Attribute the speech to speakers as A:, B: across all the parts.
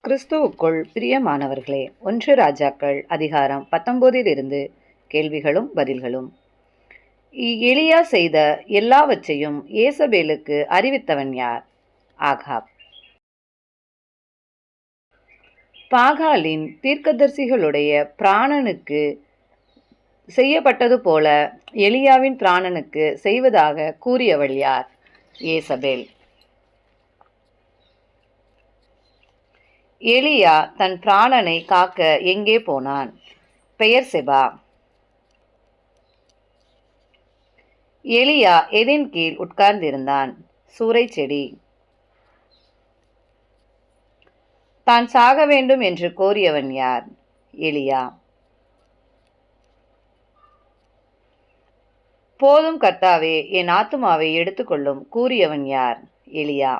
A: கிறிஸ்துவுக்குள் பிரியமானவர்களே, 1 ராஜாக்கள் அதிகாரம் 19 கேள்விகளும் பதில்களும். எலியா செய்த எல்லாவற்றையும் யேசபேலுக்கு அறிவித்தவன் யார்? ஆகாப். பாகாலின் தீர்க்கதரிசிகளுடைய பிராணனுக்கு செய்யப்பட்டது போல எலியாவின் பிராணனுக்கு செய்வதாக கூறியவள் யார்? யேசபேல். எலியா தன் பிராணனை காக்க எங்கே போனான்? பெயர்செபா. எலியா எதின் கீழ் உட்கார்ந்திருந்தான்? சூரைச் செடி. தான் சாக வேண்டும் என்று கோரியவன் யார்? எலியா. போதும் கர்த்தாவே, என் ஆத்துமாவை எடுத்துக்கொள்ளும் கூறியவன் யார்? எலியா.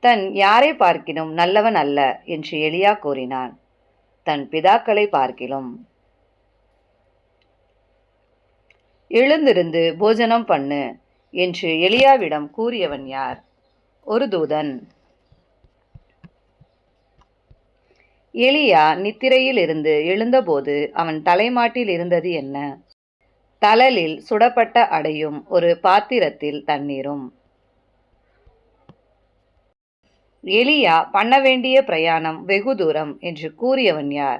A: தன் யாரை பார்க்கிலும் நல்லவன் அல்ல என்று எலியா கூறினான்? தன் பிதாக்களை பார்க்கிலும். எழுந்திருந்து போஜனம் பண்ணு என்று எலியாவிடம் கூறியவன் யார்? ஒரு தூதன். எலியா நித்திரையில் இருந்து எழுந்தபோது அவன் தலைமாட்டில் இருந்தது என்ன? தழலில் சுடப்பட்ட அடையும் ஒரு பாத்திரத்தில் தண்ணீரும். எலியா பண்ண வேண்டிய பிரயாணம் வெகு தூரம் என்று கூறியவன் யார்?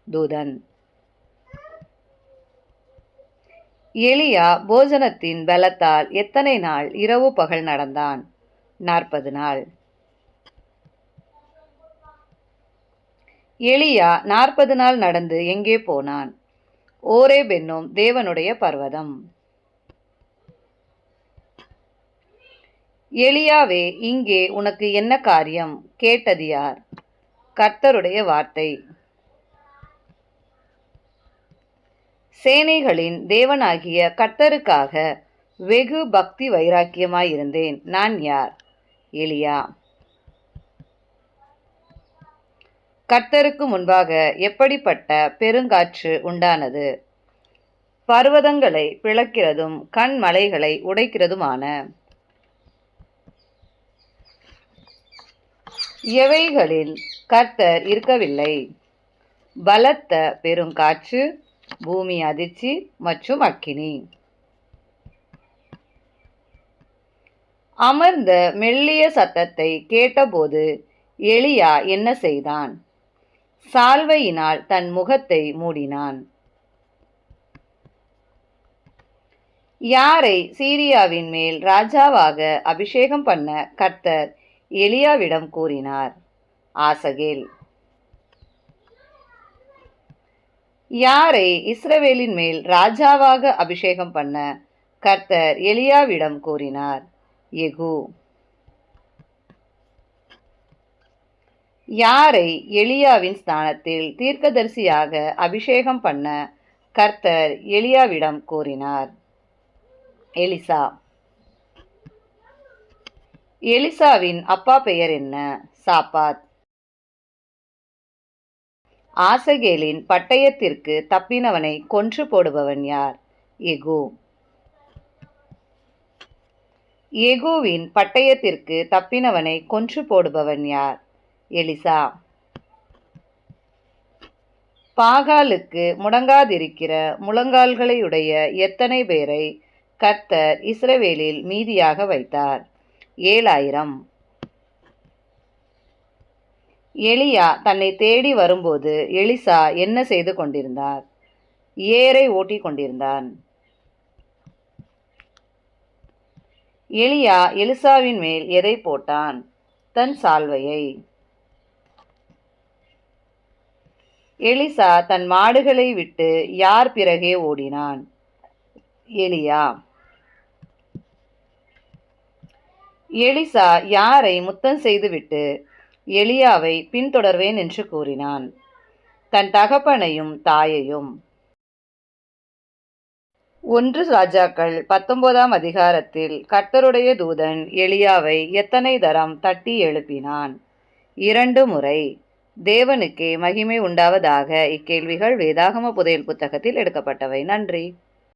A: தூதன். எலியா போஜனத்தின் பலத்தால் எத்தனை நாள் இரவு பகல் நடந்தான்? 40 நாள். எலியா 40 நாள் நடந்து எங்கே போனான்? ஓரேப் என்னும் தேவனுடைய பர்வதம். எலியாவே, இங்கே உனக்கு என்ன காரியம்? கேட்டது யார்? கர்த்தருடைய வார்த்தை. சேனைகளின் தேவனாகிய கர்த்தருக்காக வெகு பக்தி வைராக்கியமாயிருந்தேன். நான் யார்? எலியா. கர்த்தருக்கு முன்பாக எப்படிப்பட்ட பெருங்காற்று உண்டானது? பர்வதங்களை பிளக்கிறதும் கண்மலைகளை உடைக்கிறதுமான. எவைகளில் கர்த்தர் இருக்கவில்லை? பலத்த பெருங்காற்று, பூமி அதிர்ச்சி மற்றும் அக்கினி. அமர்ந்த மெல்லிய சத்தத்தை கேட்டபோது எலியா என்ன செய்தான்? சால்வையினால் தன் முகத்தை மூடினான். யாரை சீரியாவின் மேல் ராஜாவாக அபிஷேகம் பண்ண கர்த்தர் எலியாவிடம் கூறினார்? ஆசகேல். யாரை இஸ்ரவேலின் மேல் ராஜாவாக அபிஷேகம் பண்ண கர்த்தர் எலியாவிடம் கூறினார்? யெகூ. யாரை எலியாவின் ஸ்தானத்தில் தீர்க்கதரிசியாக அபிஷேகம் பண்ண கர்த்தர் எலியாவிடம் கூறினார்? எலிசா. எலிசாவின் அப்பா பெயர் என்ன? சாப்பாத். ஆசகேலின் பட்டயத்திற்கு தப்பினவனை கொன்று போடுபவன் யார்? யெகூ. யெகூவின் பட்டயத்திற்கு தப்பினவனை கொன்று போடுபவன் யார்? எலிசா. பாகாலுக்கு முடங்காதிருக்கிற முழங்கால்களையுடைய எத்தனை பேரை கர்த்தர் இஸ்ரவேலில் மீதியாக வைத்தார்? 7000. எலியா தன்னை தேடி வரும்போது எலிசா என்ன செய்து கொண்டிருந்தார்? ஏரை ஓட்டிக் கொண்டிருந்தான். எலியா எலிசாவின் மேல் எதை போட்டான்? தன் சால்வையை. எலிசா தன் மாடுகளை விட்டு யார் பிறகே ஓடினான்? எலியா. எலிசா யாரை முத்தம் செய்துவிட்டு எலியாவை பின்தொடர்வேன் என்று கூறினான்? தன் தகப்பனையும் தாயையும். 1 ராஜாக்கள் 19 அதிகாரத்தில் கர்த்தருடைய தூதன் எலியாவை எத்தனை தரம் தட்டி எழுப்பினான்? 2 முறை. தேவனுக்கே மகிமை உண்டாவதாக. இக்கேள்விகள் வேதாகம புதையல் புத்தகத்தில் எடுக்கப்பட்டவை. நன்றி.